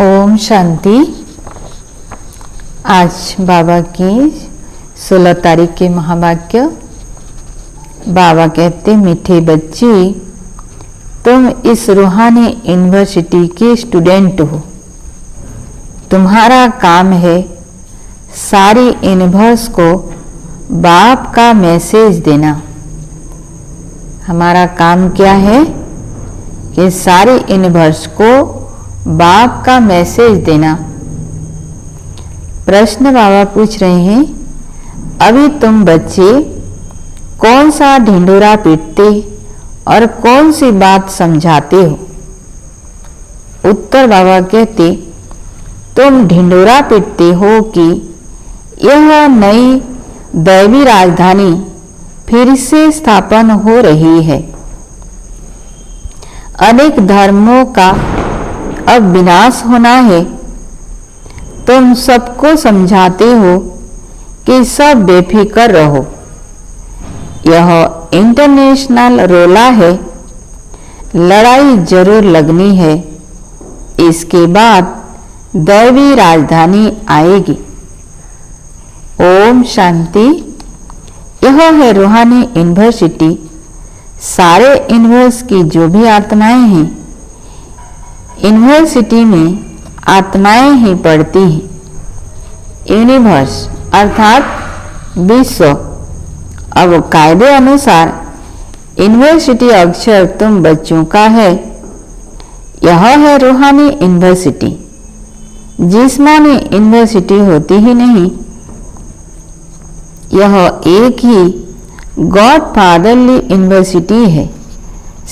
ओम शांति। आज बाबा की 16 तारीख के महावाक्य। बाबा कहते, मीठे बच्चे, तुम इस रूहानी यूनिवर्सिटी के स्टूडेंट हो। तुम्हारा काम है सारी यूनिवर्स को बाप का मैसेज देना। हमारा काम क्या है कि सारी यूनिवर्स को बाप का मैसेज देना। प्रश्न बाबा पूछ रहे हैं, अभी तुम बच्चे कौन सा ढिंढोरा पीटते और कौन सी बात समझाते हो? उत्तर बाबा कहते, तुम ढिंढोरा पीटते हो कि यह नई दैवी राजधानी फिर से स्थापन हो रही है। अनेक धर्मों का अब विनाश होना है। तुम सबको समझाते हो कि सब बेफिक्र रहो। यह इंटरनेशनल रोला है, लड़ाई जरूर लगनी है। इसके बाद दैवी राजधानी आएगी। ओम शांति। यह है रूहानी यूनिवर्सिटी। सारे यूनिवर्स की जो भी आत्माएं हैं, यूनिवर्सिटी में आत्माएं ही पढ़ती हैं। यूनिवर्स अर्थात विश्व। अब कायदे अनुसार यूनिवर्सिटी अक्षर तुम बच्चों का है। यह है रूहानी यूनिवर्सिटी। जिस्मानी यूनिवर्सिटी होती ही नहीं। यह एक ही गॉड फादरली यूनिवर्सिटी है।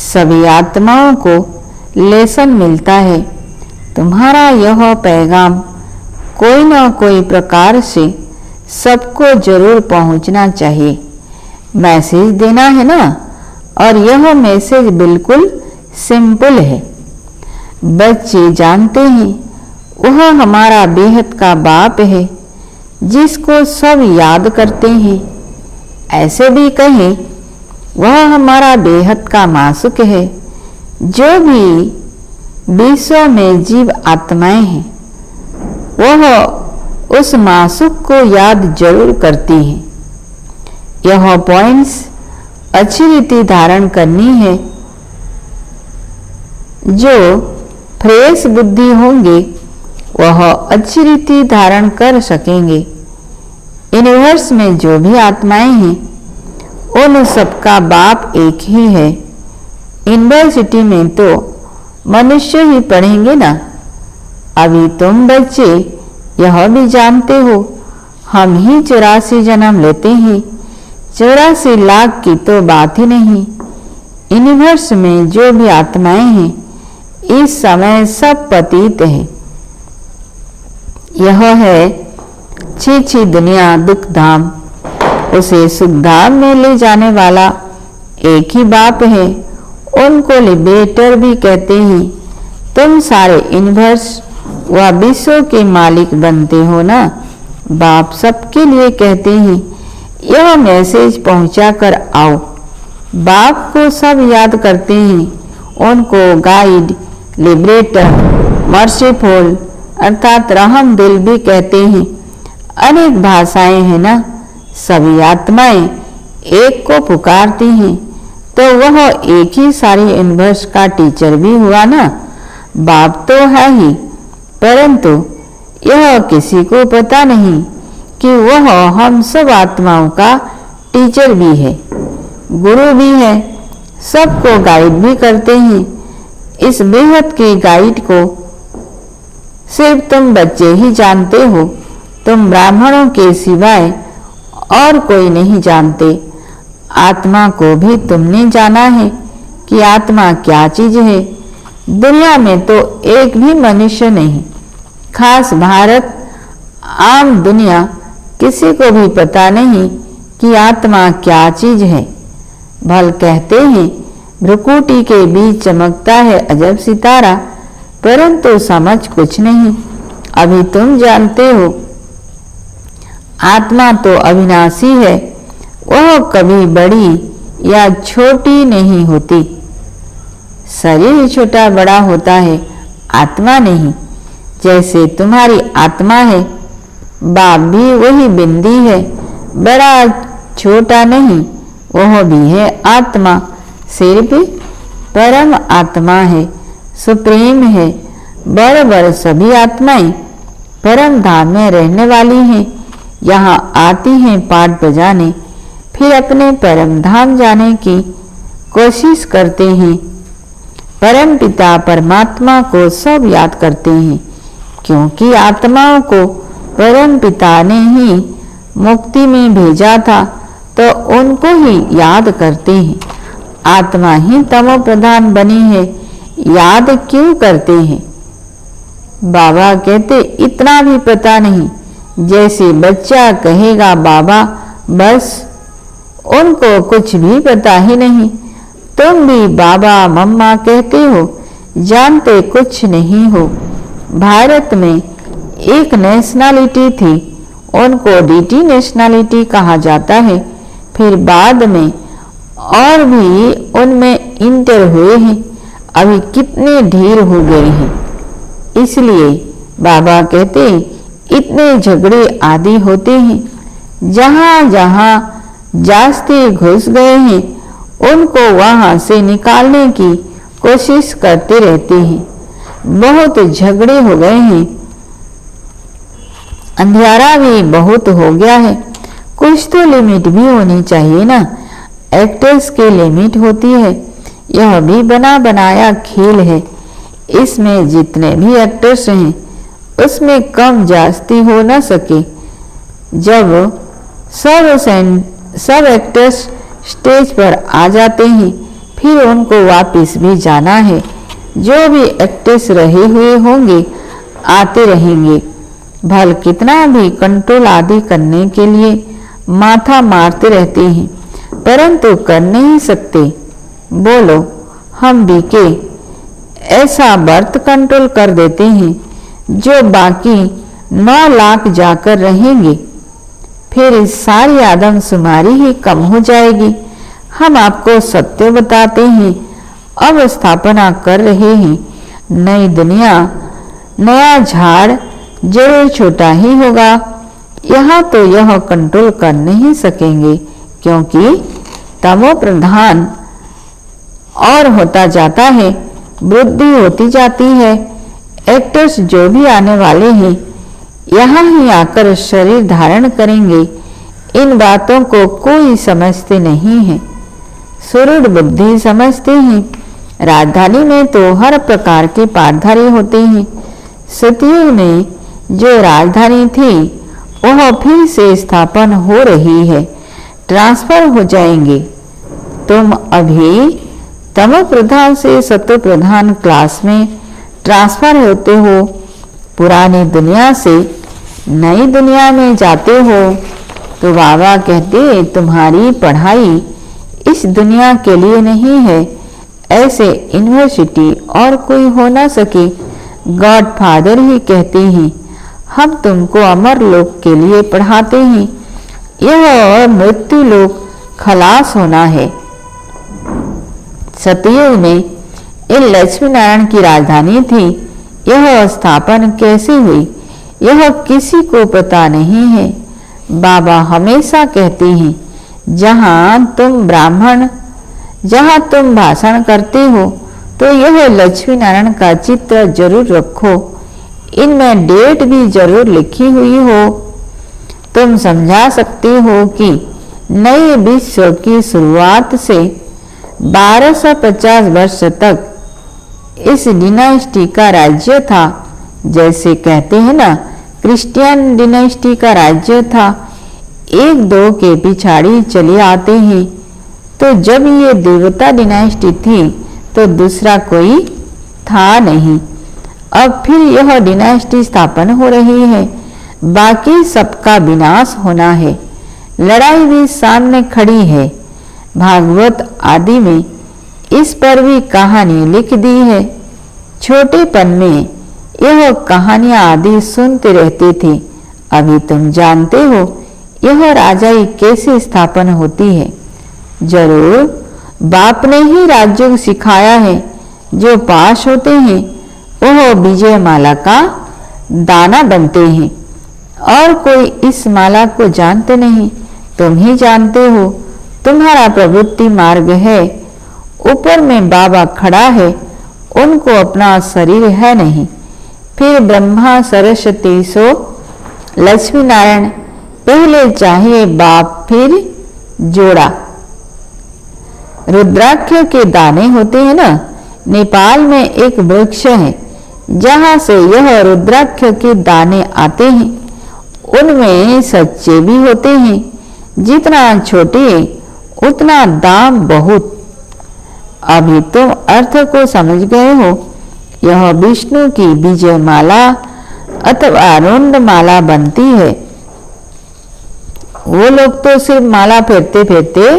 सभी आत्माओं को लेसन मिलता है। तुम्हारा यह पैगाम कोई न कोई प्रकार से सबको जरूर पहुंचना चाहिए। मैसेज देना है ना, और यह मैसेज बिल्कुल सिंपल है। बच्चे जानते हैं वह हमारा बेहद का बाप है जिसको सब याद करते हैं। ऐसे भी कहें वह हमारा बेहद का मासुक है। जो भी विश्व में जीव आत्माएं हैं वह उस मासुक को याद जरूर करती हैं। यह पॉइंट्स अच्छी रीति धारण करनी है। जो फ्रेश बुद्धि होंगे वह अच्छी रीति धारण कर सकेंगे। यूनिवर्स में जो भी आत्माएं हैं उन सबका बाप एक ही है। यूनिवर्सिटी में तो मनुष्य ही पढ़ेंगे ना। अभी तुम बच्चे यह भी जानते हो हम ही 84 जन्म लेते हैं। 84 लाख की तो बात ही नहीं। यूनिवर्स में जो भी आत्माएं हैं इस समय सब पतित है। यह है छी दुनिया दुख धाम। उसे सुख धाम में ले जाने वाला एक ही बाप है। उनको लिबरेटर भी कहते हैं। तुम सारे यूनिवर्स व विश्व के मालिक बनते हो ना। बाप सबके लिए कहते हैं यह मैसेज पहुंचा कर आओ। बाप को सब याद करते हैं। उनको गाइड, लिबरेटर, मर्सीफुल अर्थात रहम दिल भी कहते हैं। अनेक भाषाएं हैं ना। सभी आत्माएं एक को पुकारती हैं तो वह एक ही सारे यूनिवर्स का टीचर भी हुआ ना। बाप तो है ही, परंतु यह किसी को पता नहीं कि वह हम सब आत्माओं का टीचर भी है, गुरु भी है, सबको गाइड भी करते हैं। इस बेहद के गाइड को सिर्फ तुम बच्चे ही जानते हो। तुम ब्राह्मणों के सिवाय और कोई नहीं जानते। आत्मा को भी तुमने जाना है कि आत्मा क्या चीज है। दुनिया में तो एक भी मनुष्य नहीं, खास भारत, आम दुनिया, किसी को भी पता नहीं कि आत्मा क्या चीज है। भल कहते हैं भ्रुकुटी के बीच चमकता है अजब सितारा, परंतु समझ कुछ नहीं। अभी तुम जानते हो आत्मा तो अविनाशी है। वह कभी बड़ी या छोटी नहीं होती। शरीर ही छोटा बड़ा होता है, आत्मा नहीं। जैसे तुम्हारी आत्मा है, बाप भी वही बिंदी है, बड़ा छोटा नहीं, वह भी है आत्मा। सिर्फ परम आत्मा है, सुप्रीम है। बराबर सभी आत्माएं परम धाम में रहने वाली हैं। यहाँ आती हैं पाठ बजाने, फिर अपने परम धाम जाने की कोशिश करते हैं। परम पिता परमात्मा को सब याद करते हैं, क्योंकि आत्माओं को परम पिता ने ही मुक्ति में भेजा था, तो उनको ही याद करते हैं। आत्मा ही तमो प्रधान बनी है, याद क्यों करते हैं? बाबा कहते इतना भी पता नहीं। जैसे बच्चा कहेगा बाबा, बस उनको कुछ भी पता ही नहीं। तुम भी बाबा मम्मा कहते हो, जानते कुछ नहीं हो। भारत में एक नेशनलिटी थी, उनको डीटी नेशनलिटी कहा जाता है। फिर बाद में और भी उनमें इंटर हुए हैं। अभी कितने ढेर हो गए हैं। इसलिए बाबा कहते इतने झगड़े आदि होते हैं। जहां जहां जास्ती घुस गए हैं उनको वहां से निकालने की कोशिश करते रहते हैं। बहुत झगड़े हो गए हैं, अंधियारा भी बहुत हो गया है। कुछ तो लिमिट भी होनी चाहिए ना। एक्टर्स की लिमिट होती है। यह भी बना बनाया खेल है। इसमें जितने भी एक्टर्स हैं उसमें कम जास्ती हो न सके। जब सब एक्टर्स स्टेज पर आ जाते हैं फिर उनको वापस भी जाना है। जो भी एक्टर्स रहे हुए होंगे आते रहेंगे। भल कितना भी कंट्रोल आदि करने के लिए माथा मारते रहते हैं परंतु कर नहीं सकते। बोलो हम बीके ऐसा बर्थ कंट्रोल कर देते हैं जो बाकी 9 लाख जाकर रहेंगे। फिर सारी आदमशुमारी ही कम हो जाएगी। हम आपको सत्य बताते हैं, अब स्थापना कर रहे हैं नई दुनिया। नया झाड़ जरूर छोटा ही होगा। यहाँ तो यह कंट्रोल कर नहीं सकेंगे क्योंकि तमो प्रधान और होता जाता है, वृद्धि होती जाती है। एक्टर्स जो भी आने वाले हैं यहाँ ही आकर शरीर धारण करेंगे। इन बातों को कोई समझते नहीं है, सुदृढ़ बुद्धि समझते हैं। राजधानी में तो हर प्रकार के पाठधारी होते हैं। सतयुग में जो राजधानी थी वह फिर से स्थापन हो रही है, ट्रांसफर हो जाएंगे। तुम अभी तमो प्रधान से सत्व प्रधान क्लास में ट्रांसफर होते हो, पुरानी दुनिया से नई दुनिया में जाते हो। तो बाबा कहते तुम्हारी पढ़ाई इस दुनिया के लिए नहीं है, ऐसे यूनिवर्सिटी और कोई हो ना सके। गॉड फादर ही कहते हैं हम तुमको अमर लोक के लिए पढ़ाते हैं, यह मृत्यु लोक खलास होना है। सतयुग में इन लक्ष्मी नारायण की राजधानी थी, यह स्थापन कैसे हुई यह किसी को पता नहीं है। बाबा हमेशा कहते हैं जहाँ तुम भाषण करते हो तो यह लक्ष्मी नारायण का चित्र जरूर रखो, इनमें डेट भी जरूर लिखी हुई हो। तुम समझा सकते हो कि नए विश्व की शुरुआत से 1250 वर्ष तक इस डिनास्टी का राज्य था। जैसे कहते हैं ना क्रिश्चियन डिनास्टी का राज्य था, एक दो के पिछाड़ी चले आते हैं। तो जब ये देवता डिनास्टी थी तो दूसरा कोई था नहीं। अब फिर यह डिनास्टी स्थापन हो रही है, बाकी सबका विनाश होना है। लड़ाई भी सामने खड़ी है। भागवत आदि में इस पर भी कहानी लिख दी है। छोटेपन में यह कहानियां आदि सुनते रहते थे। अभी तुम जानते हो यह राजाई कैसे स्थापन होती है। जरूर बाप ने ही राज्य सिखाया है। जो पास होते हैं वह विजय माला का दाना बनते हैं और कोई इस माला को जानते नहीं। तुम ही जानते हो, तुम्हारा प्रवृत्ति मार्ग है। ऊपर में बाबा खड़ा है, उनको अपना शरीर है नहीं। फिर ब्रह्मा सरस्वती सो लक्ष्मी नारायण, पहले चाहिए बाप फिर जोड़ा। रुद्राक्ष के दाने होते हैं ना, नेपाल में एक वृक्ष है जहाँ से यह रुद्राक्ष के दाने आते हैं। उनमें सच्चे भी होते हैं, जितना छोटे उतना दाम बहुत। अभी तुम अर्थ को समझ गए हो। यह विष्णु की विजय माला अथवा रुंड माला बनती है। वो लोग तो सिर्फ माला फेरते फेरते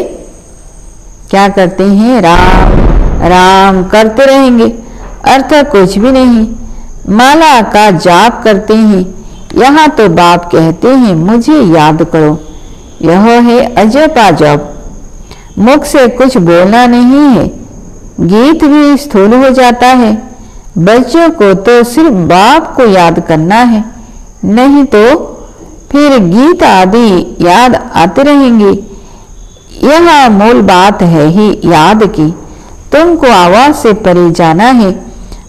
क्या करते हैं, राम राम करते रहेंगे, अर्थ कुछ भी नहीं। माला का जाप करते हैं। यहाँ तो बाप कहते हैं मुझे याद करो। यह है अजपा जप, मुख से कुछ बोलना नहीं है। गीत भी स्थूल हो जाता है। बच्चों को तो सिर्फ बाप को याद करना है, नहीं तो फिर गीत आदि याद आते रहेंगे। यह मूल बात है ही याद की। तुमको आवाज से परे जाना है।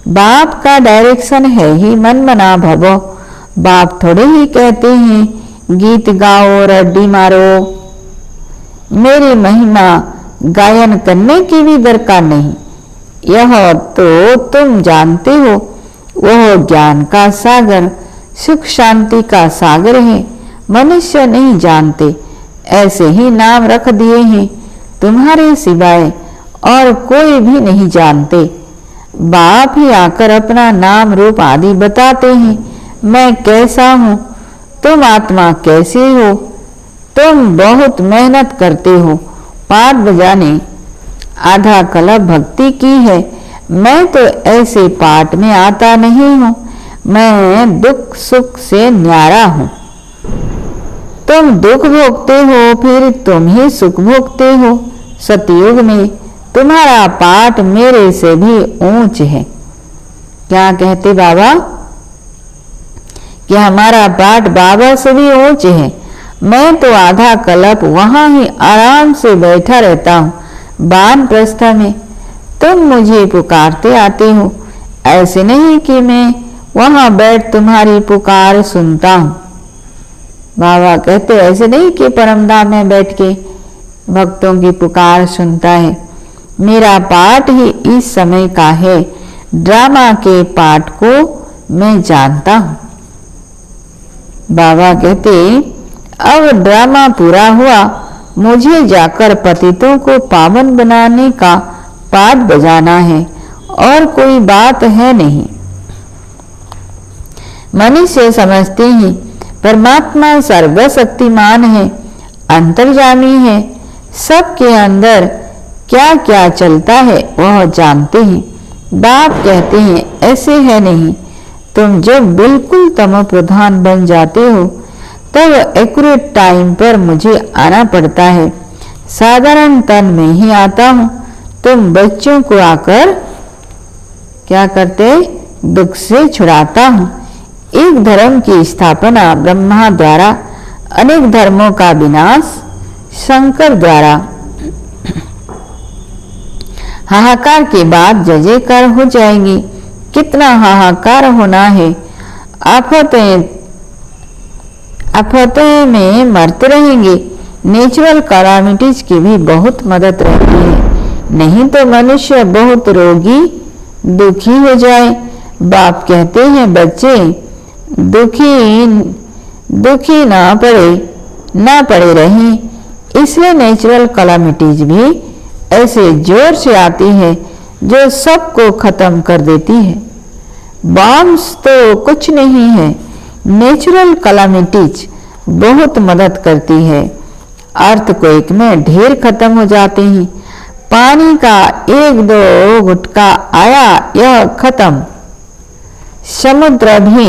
बाप का डायरेक्शन है ही मन मना भवो। बाप थोड़े ही कहते हैं गीत गाओ रड्डी मारो। मेरी महिमा गायन करने की भी दरकार नहीं। यह तो तुम जानते हो, वह ज्ञान का सागर, सुख शांति का सागर है। मनुष्य नहीं जानते, ऐसे ही नाम रख दिए हैं, तुम्हारे सिवाय और कोई भी नहीं जानते। बाप ही आकर अपना नाम रूप आदि बताते हैं। मैं कैसा हूँ, तुम आत्मा कैसे हो। तुम बहुत मेहनत करते हो, पाठ बजाने आधा कल्प भक्ति की है। मैं तो ऐसे पाठ में आता नहीं हूँ, मैं दुख सुख से न्यारा हूँ। तुम दुख भोगते हो, फिर तुम ही सुख भोगते हो। सतयुग में तुम्हारा पाठ मेरे से भी ऊंच है। क्या कहते बाबा कि हमारा पाठ बाबा से भी ऊंच है। मैं तो आधा कल्प वहां ही आराम से बैठा रहता हूँ, वानप्रस्थ में। तुम मुझे पुकारते आते हो, ऐसे नहीं कि मैं वहां बैठ तुम्हारी पुकार सुनता हूँ। बाबा कहते ऐसे नहीं कि परमधाम में बैठ के भक्तों की पुकार सुनता है। मेरा पाठ ही इस समय का है, ड्रामा के पाठ को मैं जानता हूँ। बाबा कहते अब ड्रामा पूरा हुआ, मुझे जाकर पतितों को पावन बनाने का पाठ बजाना है, और कोई बात है नहीं। मनुष्य समझते हैं परमात्मा सर्वशक्तिमान है, अंतर्यामी है, सबके अंदर क्या क्या चलता है वह जानते हैं। बाप कहते हैं ऐसे है नहीं। तुम जब बिल्कुल तमो प्रधान बन जाते हो तब एक्यूरेट टाइम पर मुझे आना पड़ता है। साधारण तन में ही आता हूँ। तुम बच्चों को आकर क्या करते, दुख से छुड़ाता हूँ। एक धर्म की स्थापना ब्रह्मा द्वारा, अनेक धर्मों का विनाश शंकर द्वारा। हाहाकार के बाद जय जयकार हो जाएगी। कितना हाहाकार होना है। आफतें में मरते रहेंगे। नेचुरल कैलामिटीज की भी बहुत मदद रहती है, नहीं तो मनुष्य बहुत रोगी दुखी हो जाए। बाप कहते हैं बच्चे दुखी ना पड़े रहें। इसलिए नेचुरल कैलामिटीज भी ऐसे जोर से आती है जो सबको खत्म कर देती है। बॉम्ब्स तो कुछ नहीं है, नेचुरल कैलामिटीज बहुत मदद करती है। अर्थक्वेक में ढेर खत्म हो जाते हैं। पानी का एक दो गुटका आया, यह खत्म। समुद्र भी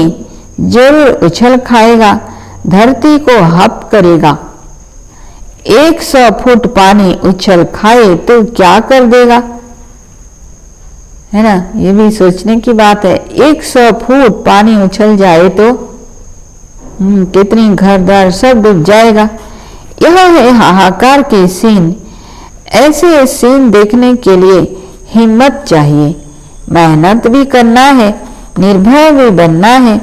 जरूर उछल खाएगा, धरती को हप करेगा। 100 फुट पानी उछल खाए तो क्या कर देगा, है ना। ये भी सोचने की बात है। 100 फुट पानी उछल जाए तो कितनी घर द्वार सब डूब जाएगा। यह है हाहाकार के सीन। ऐसे सीन देखने के लिए हिम्मत चाहिए, मेहनत भी करना है, निर्भय भी बनना है।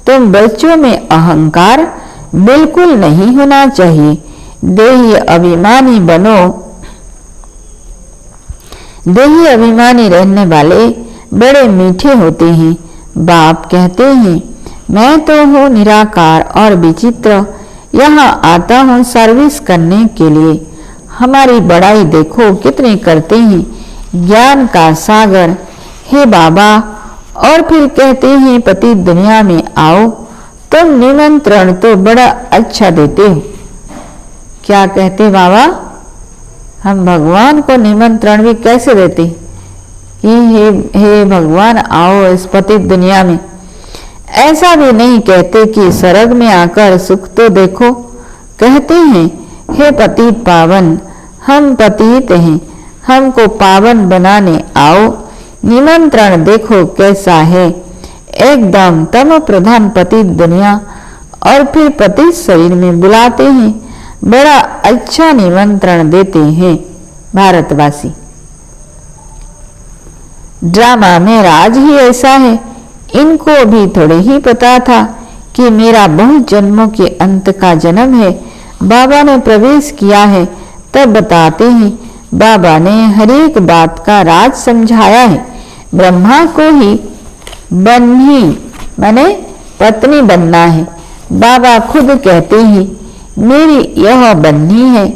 तुम बच्चों में अहंकार बिल्कुल नहीं होना चाहिए। देही अभिमानी बनो। देही अभिमानी रहने वाले बड़े मीठे होते हैं। बाप कहते हैं मैं तो हूँ निराकार और विचित्र, यहाँ आता हूँ सर्विस करने के लिए। हमारी बड़ाई देखो कितनी करते हैं, ज्ञान का सागर हे बाबा। और फिर कहते हैं पति दुनिया में आओ। तुम निमंत्रण तो बड़ा अच्छा देते हो। क्या कहते बाबा, हम भगवान को निमंत्रण भी कैसे देते कि हे भगवान आओ इस पतित दुनिया में। ऐसा भी नहीं कहते कि स्वर्ग में आकर सुख तो देखो। कहते हैं हे पतित पावन, हम पतित हैं, हमको पावन बनाने आओ। निमंत्रण देखो कैसा है, एकदम तम प्रधान पतित दुनिया। और फिर पतित शरीर में बुलाते हैं, बड़ा अच्छा निमंत्रण देते हैं भारतवासी। ड्रामा में राज ही ऐसा है। इनको भी थोड़े ही पता था कि मेरा बहुत जन्मों के अंत का जन्म है। बाबा ने प्रवेश किया है तब बताते हैं बाबा ने हर एक बात का राज समझाया है। ब्रह्मा को ही बन्ही माने पत्नी बनना है। बाबा खुद कहते हैं, मेरी यह बन्ही है,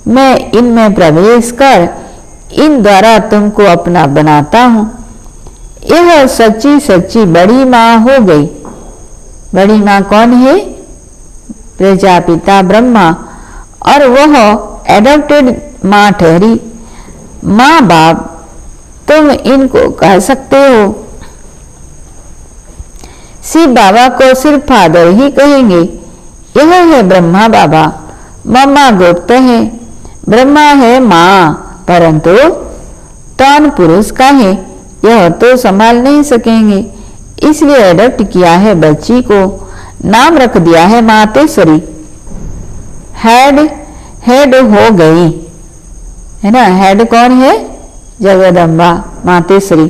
मैं इनमें प्रवेश कर इन द्वारा तुमको अपना बनाता हूँ। यह सच्ची सच्ची बड़ी माँ हो गई। बड़ी माँ कौन है? प्रजापिता ब्रह्मा, और वह एडॉप्टेड माँ ठहरी। माँ बाप तुम इनको कह सकते हो। शिव बाबा को सिर्फ फादर ही कहेंगे। यह है ब्रह्मा बाबा। मम्मा गुप्त है, ब्रह्मा है माँ, परंतु तन पुरुष का है, यह तो संभाल नहीं सकेंगे, इसलिए एडॉप्ट किया है बच्ची को, नाम रख दिया है मातेश्वरी। हेड हो गई है ना। हेड कौन है? जगदम्बा मातेश्वरी।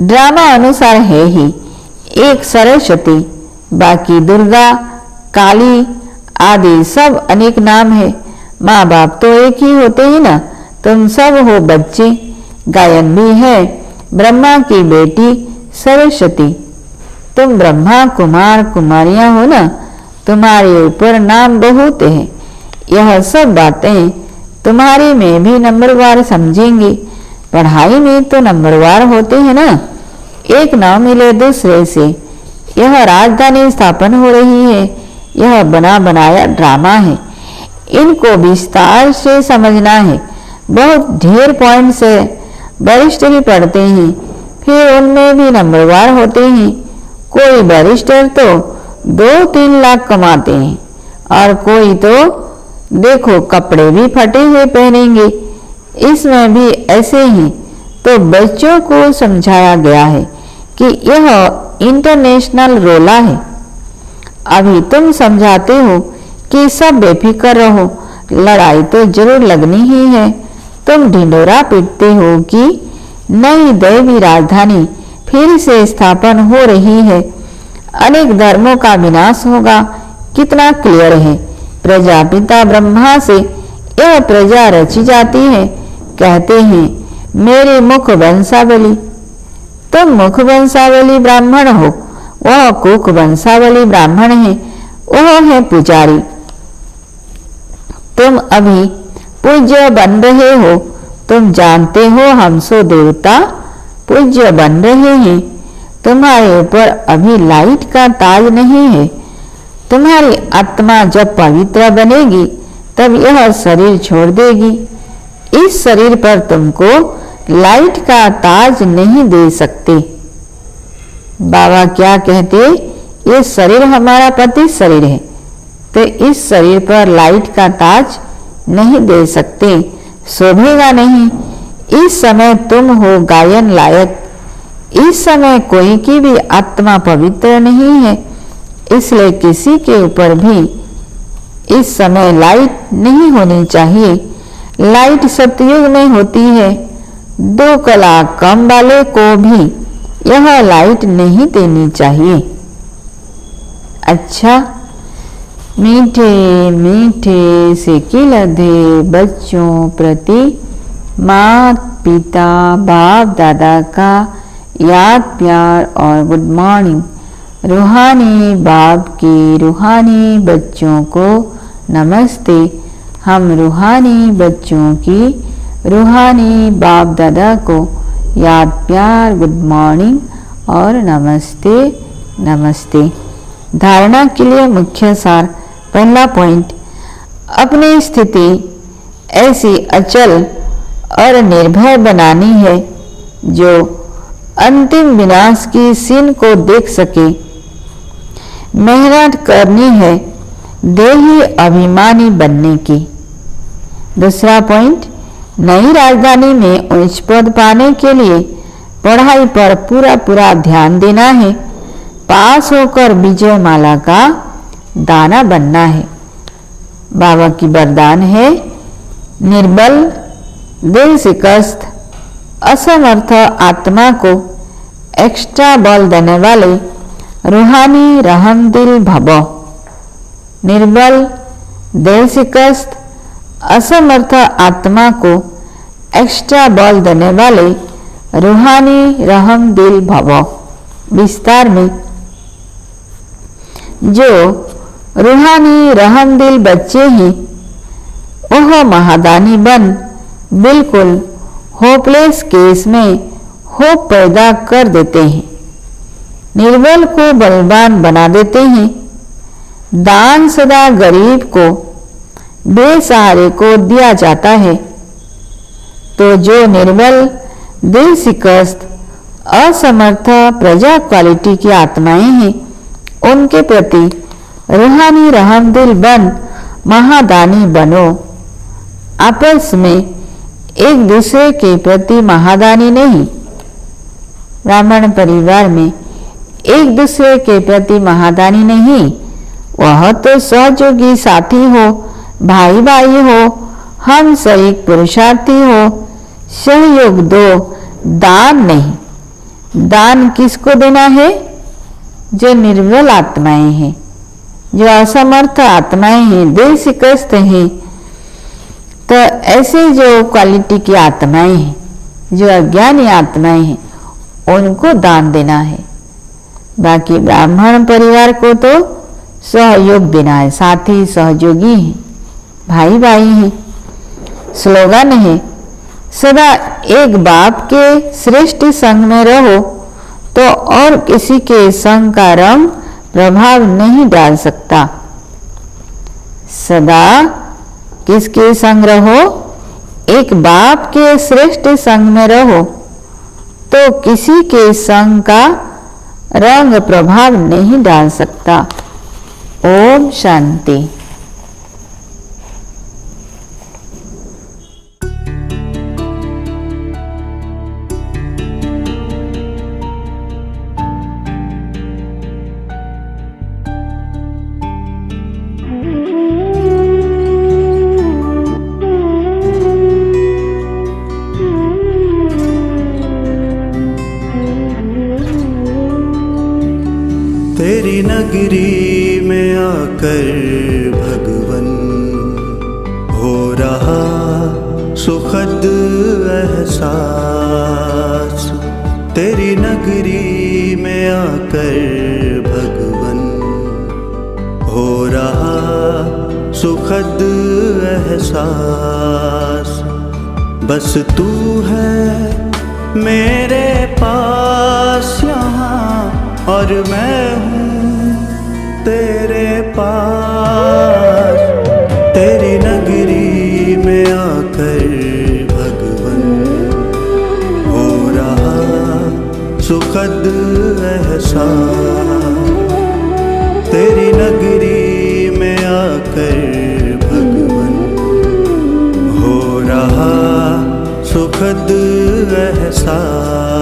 ड्रामा अनुसार है ही एक सरस्वती, बाकी दुर्गा, काली आदि सब अनेक नाम है। माँ बाप तो एक ही होते ही ना। तुम सब हो बच्चे। गायन भी है, ब्रह्मा की बेटी सरस्वती। तुम ब्रह्मा कुमार कुमारियां हो ना। तुम्हारे ऊपर नाम बहुत है। यह सब बातें तुम्हारी में भी नंबरवार समझेंगे। पढ़ाई में तो नंबरवार होते हैं ना। एक न मिले दूसरे से। यह राजधानी स्थापन हो रही है। यह बना बनाया ड्रामा है। इनको विस्तार से समझना है। बहुत ढेर पॉइंट से वरिष्ठ भी पढ़ते हैं, फिर उनमें भी नंबरवार होते हैं। कोई वरिष्ठर तो 2-3 लाख कमाते हैं, और कोई तो देखो कपड़े भी फटे हुए पहनेंगे। इसमें भी ऐसे ही तो बच्चों को समझाया गया है कि यह इंटरनेशनल रोला है। अभी तुम समझाते हो कि सब बेफिक्र रहो, लड़ाई तो जरूर लगनी ही है। तुम ढिंडोरा पीटते हो कि नई दैवी राजधानी फिर से स्थापन हो रही है, अनेक धर्मों का विनाश होगा। कितना क्लियर है। प्रजापिता ब्रह्मा से यह प्रजा रची जाती है। कहते हैं मेरे मुख वंशावली। तुम मुख वंशावली ब्राह्मण हो, वह कुक वंशावली ब्राह्मण है, वह है पुजारी। तुम अभी पूज्य बन रहे हो। तुम जानते हो हम सो देवता पूज्य बन रहे हैं। तुम्हारे ऊपर अभी लाइट का ताज नहीं है। तुम्हारी आत्मा जब पवित्र बनेगी तब यह शरीर छोड़ देगी। इस शरीर पर तुमको लाइट का ताज नहीं दे सकते। बाबा क्या कहते? ये शरीर हमारा पति शरीर है, तो इस शरीर पर लाइट का ताज नहीं दे सकते, शोभेगा नहीं। इस समय तुम हो गायन लायक। इस समय कोई की भी आत्मा पवित्र नहीं है, इसलिए किसी के ऊपर भी इस समय लाइट नहीं होनी चाहिए। लाइट सतयुग में होती है। 2 कला कम वाले को भी यह लाइट नहीं देनी चाहिए। अच्छा, मीठे मीठे से लधे बच्चों प्रति माता पिता बाप दादा का याद प्यार और गुड मॉर्निंग। रूहानी बाप के रूहानी बच्चों को नमस्ते। हम रूहानी बच्चों की रूहानी बाप दादा को याद प्यार गुड मॉर्निंग और नमस्ते नमस्ते। धारणा के लिए मुख्य सार। पहला पॉइंट, अपनी स्थिति ऐसी अचल और निर्भय बनानी है जो अंतिम विनाश की सीन को देख सके। मेहनत करनी है देही अभिमानी बनने की। दूसरा पॉइंट, नई राजधानी में उच्च पद पाने के लिए पढ़ाई पर पूरा ध्यान देना है। पास होकर विजय माला का दाना बनना है। बाबा की वरदान है, निर्बल दिल शिकस्त असमर्थ आत्मा को एक्स्ट्रा बल देने वाले रूहानी रहम दिल भव। निर्बल दिल शिकस्त असमर्थ आत्मा को एक्स्ट्रा बल देने वाले रूहानी रहम दिल भवो। विस्तार में, जो रूहानी रहम दिल बच्चे हैं वह महादानी बन बिल्कुल होपलेस केस में होप पैदा कर देते हैं, निर्बल को बलवान बना देते हैं। दान सदा गरीब को, बेसहारे को दिया जाता है। तो जो निर्बल, दिल शिकस्त, असमर्थ प्रजा क्वालिटी की आत्माएं हैं, उनके प्रति रूहानी रहम दिल बन महादानी बनो। आपस में एक दूसरे के प्रति महादानी नहीं, ब्राह्मण परिवार में एक दूसरे के प्रति महादानी नहीं, वह तो सहयोगी साथी हो, भाई भाई हो, हम शरीक पुरुषार्थी हो, सहयोग दो, दान नहीं। दान किसको देना है? जो निर्बल आत्माएं हैं, जो असमर्थ आत्माएं हैं, दिल शिकस्त हैं। तो ऐसे जो क्वालिटी की आत्माएं हैं, जो अज्ञानी आत्माएं हैं, उनको दान देना है। बाकी ब्राह्मण परिवार को तो सहयोग देना है, साथी सहयोगी हैं, भाई भाई हैं। स्लोगन है, सदा एक बाप के श्रेष्ठ संग में रहो तो और किसी के संग का रंग प्रभाव नहीं डाल सकता। सदा किसके संग रहो? एक बाप के श्रेष्ठ संग में रहो तो किसी के संग का रंग प्रभाव नहीं डाल सकता। ओम शांति। तेरी नगरी में आकर भगवन हो रहा सुखद एहसास। तेरी नगरी में आकर भगवन हो रहा सुखद एहसास। बस तू है मेरे पास यहाँ और मैं हूँ तेरे पास। तेरी नगरी में आकर भगवन हो रहा सुखद एहसास। तेरी नगरी में आकर भगवन हो रहा सुखद एहसास।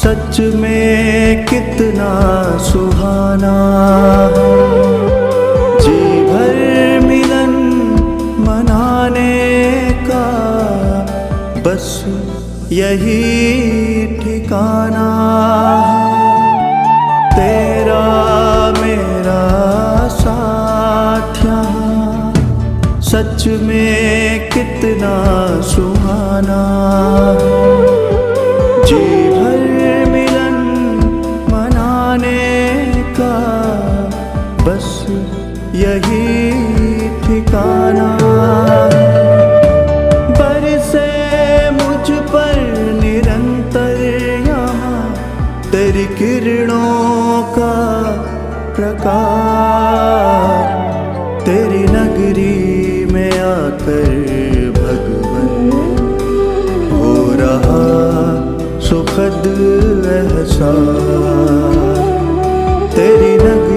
सच में कितना सुहाना है। जी भर मिलन मनाने का बस यही ठिकाना है। तेरा मेरा साथ यहाँ सच में कितना सुहाना है। जी भर मिलन मनाने का बस यही ठिकाना। बरसे मुझ पर निरंतर यहाँ तेरी किरणों का प्रकाश। तेरी नगरी में आकर भगवन हो रहा सुखद एहसास। तेरी नगरी